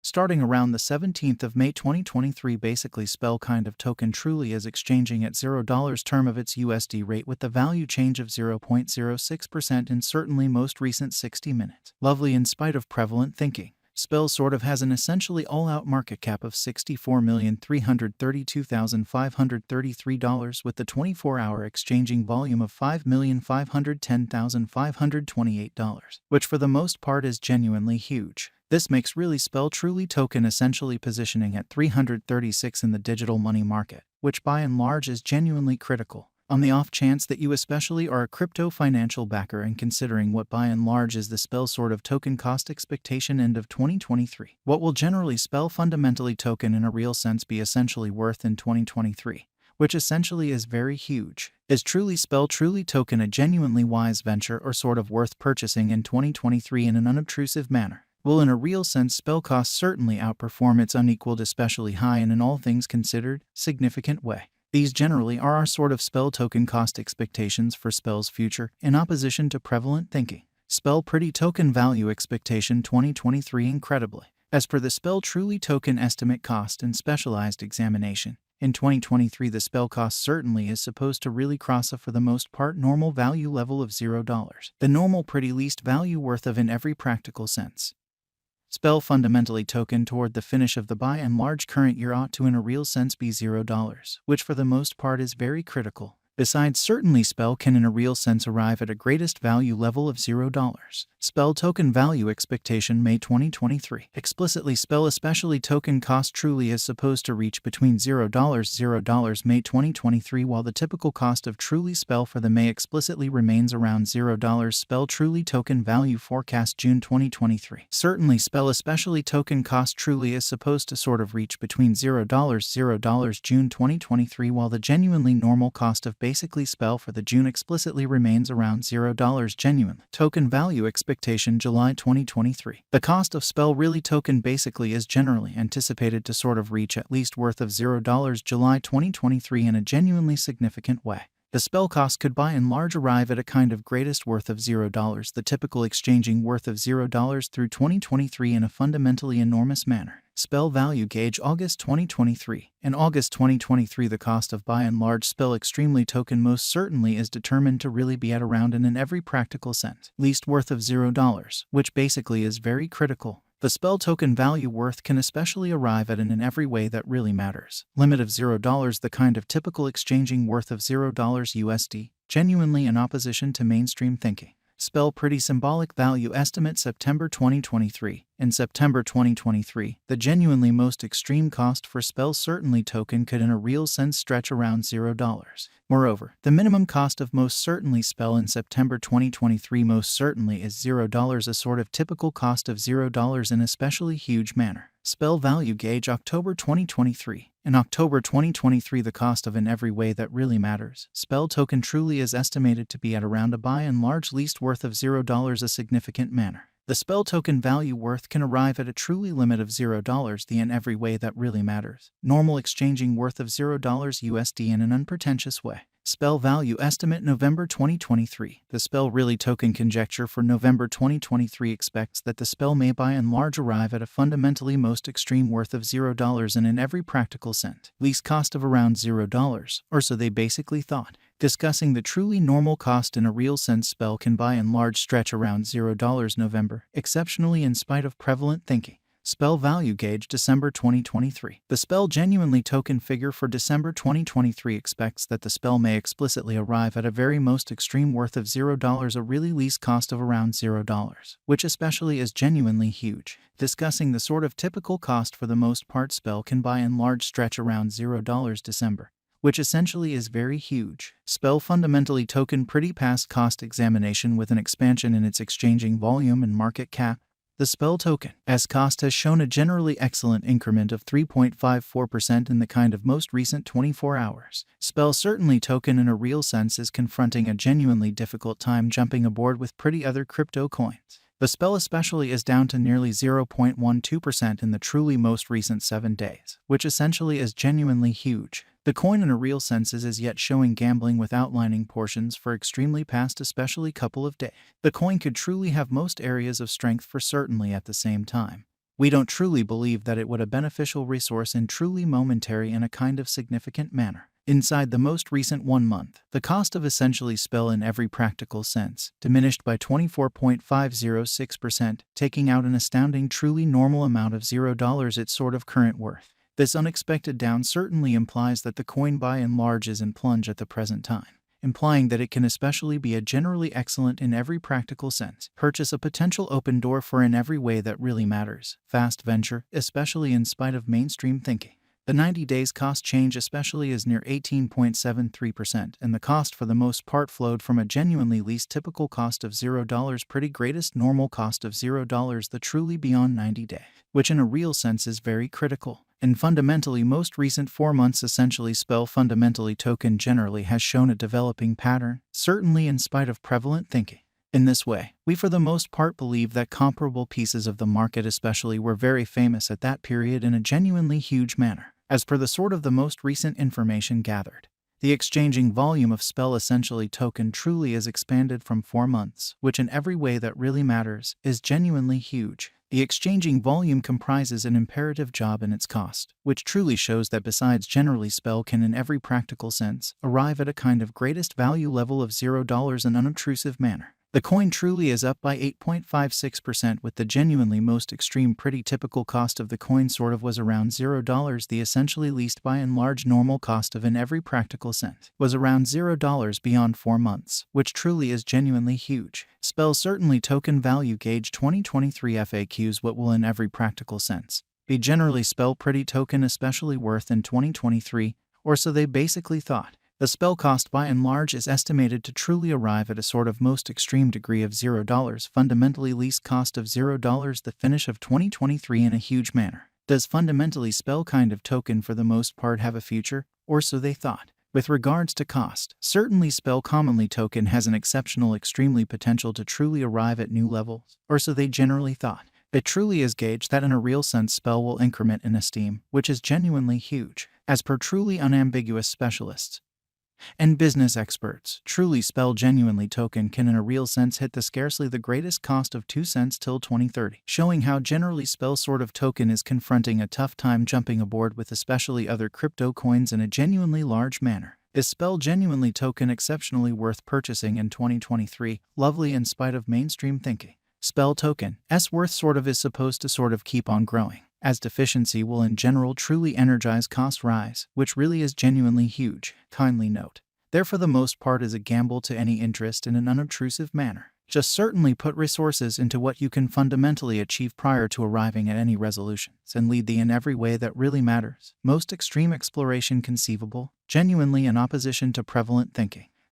Starting around the 17th of May 2023, basically Spell kind of token truly is exchanging at $0 term of its USD rate with the value change of 0.06% in certainly most recent 60 minutes. Lovely in spite of prevalent thinking. Spell sort of has an essentially all-out market cap of $64,332,533 with the 24-hour exchanging volume of $5,510,528, which for the most part is genuinely huge. This makes really Spell truly token essentially positioning at 336 in the digital money market, which by and large is genuinely critical. On the off chance that you especially are a crypto financial backer and considering what by and large is the Spell sort of token cost expectation end of 2023, what will generally Spell fundamentally token in a real sense be essentially worth in 2023, which essentially is very huge. Is truly Spell truly token a genuinely wise venture or sort of worth purchasing in 2023 in an unobtrusive manner? Will in a real sense Spell costs certainly outperform its unequaled especially high and in all things considered, significant way. These generally are our sort of Spell token cost expectations for Spell's future, in opposition to prevalent thinking. Spell pretty token value expectation 2023 incredibly. As per the Spell truly token estimate cost and specialized examination, in 2023 the Spell cost certainly is supposed to really cross a for the most part normal value level of $0. The normal pretty least value worth of in every practical sense. Spell fundamentally token toward the finish of the by and large current year ought to in a real sense be $0, which for the most part is very critical. Besides, certainly Spell can in a real sense arrive at a greatest value level of $0. Spell token value expectation May 2023. Explicitly Spell especially token cost truly is supposed to reach between $0 May 2023 while the typical cost of truly Spell for the May explicitly remains around $0. Spell truly token value forecast June 2023. Certainly Spell especially token cost truly is supposed to sort of reach between $0 June 2023 while the genuinely normal cost of basically Spell for the June explicitly remains around $0 genuine. Token value expectation July 2023. The cost of Spell really token basically is generally anticipated to sort of reach at least worth of $0 July 2023 in a genuinely significant way. The Spell cost could by and large arrive at a kind of greatest worth of $0, the typical exchanging worth of $0 through 2023 in a fundamentally enormous manner. Spell value gauge August 2023. In August 2023 the cost of by and large Spell extremely token most certainly is determined to really be at around and in every practical sense least worth of $0, which basically is very critical. The Spell token value worth can especially arrive at an in every way that really matters. Limit of $0, the kind of typical exchanging worth of $0 USD, genuinely in opposition to mainstream thinking. Spell pretty symbolic value estimate September 2023. In September 2023, the genuinely most extreme cost for Spell certainly token could in a real sense stretch around $0. Moreover, the minimum cost of most certainly Spell in September 2023 most certainly is $0, a sort of typical cost of $0 in especially huge manner. Spell value gauge October 2023. In October 2023 the cost of in every way that really matters, Spell token truly is estimated to be at around a by and large least worth of $0 a significant manner. The Spell token value worth can arrive at a truly limit of $0 the in every way that really matters. Normal exchanging worth of $0 USD in an unpretentious way. Spell value estimate November 2023. The Spell really token conjecture for November 2023 expects that the Spell may by and large arrive at a fundamentally most extreme worth of $0 and in every practical sense least cost of around $0, or so they basically thought. Discussing the truly normal cost in a real sense Spell can by and large stretch around $0 November, exceptionally in spite of prevalent thinking. Spell value gauge December 2023. The Spell genuinely token figure for December 2023 expects that the Spell may explicitly arrive at a very most extreme worth of $0, a really least cost of around $0, which especially is genuinely huge. Discussing the sort of typical cost for the most part Spell can by and large stretch around $0 December, which essentially is very huge. Spell fundamentally token pretty past cost examination with an expansion in its exchanging volume and market cap. The Spell token as cost has shown a generally excellent increment of 3.54% in the kind of most recent 24 hours. Spell certainly token in a real sense is confronting a genuinely difficult time jumping aboard with pretty other crypto coins. The Spell especially is down to nearly 0.12% in the truly most recent 7 days, which essentially is genuinely huge. The coin in a real sense is as yet showing gambling with outlining portions for extremely past especially couple of days. The coin could truly have most areas of strength for certainly at the same time. We don't truly believe that it would a beneficial resource in truly momentary and a kind of significant manner. Inside the most recent 1 month, the cost of essentially spell in every practical sense diminished by 24.506%, taking out an astounding truly normal amount of $0 its sort of current worth. This unexpected down certainly implies that the coin by and large is in plunge at the present time, implying that it can especially be a generally excellent in every practical sense purchase, a potential open door for in every way that really matters fast venture, especially in spite of mainstream thinking. The 90 days cost change especially is near 18.73%, and the cost for the most part flowed from a genuinely least typical cost of $0, pretty greatest normal cost of $0, the truly beyond 90 day, which in a real sense is very critical. And fundamentally most recent 4 months essentially spell fundamentally token generally has shown a developing pattern, certainly in spite of prevalent thinking. In this way, we for the most part believe that comparable pieces of the market especially were very famous at that period in a genuinely huge manner. As per the sort of the most recent information gathered, the exchanging volume of spell essentially token truly is expanded from 4 months, which in every way that really matters is genuinely huge. The exchanging volume comprises an imperative job in its cost, which truly shows that besides generally spell can in every practical sense arrive at a kind of greatest value level of $0 in unobtrusive manner. The coin truly is up by 8.56%, with the genuinely most extreme pretty typical cost of the coin sort of was around $0, the essentially least by and large normal cost of in every practical sense was around $0 beyond 4 months, which truly is genuinely huge. Spell certainly token value gauge 2023 FAQs what will in every practical sense be generally spell pretty token especially worth in 2023, or so they basically thought. The spell cost by and large is estimated to truly arrive at a sort of most extreme degree of $0, fundamentally least cost of $0, the finish of 2023 in a huge manner. Does fundamentally spell kind of token for the most part have a future, or so they thought? With regards to cost, certainly spell commonly token has an exceptional extremely potential to truly arrive at new levels, or so they generally thought. It truly is gauged that in a real sense spell will increment in esteem, which is genuinely huge. As per truly unambiguous specialists and business experts, truly spell genuinely token can in a real sense hit the scarcely the greatest cost of 2 cents till 2030, showing how generally spell sort of token is confronting a tough time jumping aboard with especially other crypto coins in a genuinely large manner. Is spell genuinely token exceptionally worth purchasing in 2023, lovely in spite of mainstream thinking? Spell token S worth sort of is supposed to sort of keep on growing, as deficiency will in general truly energize cost rise, which really is genuinely huge. Kindly note, there for the most part is a gamble to any interest in an unobtrusive manner. Just certainly put resources into what you can fundamentally achieve prior to arriving at any resolutions, and lead thee in every way that really matters. Most extreme exploration conceivable, genuinely in opposition to prevalent thinking.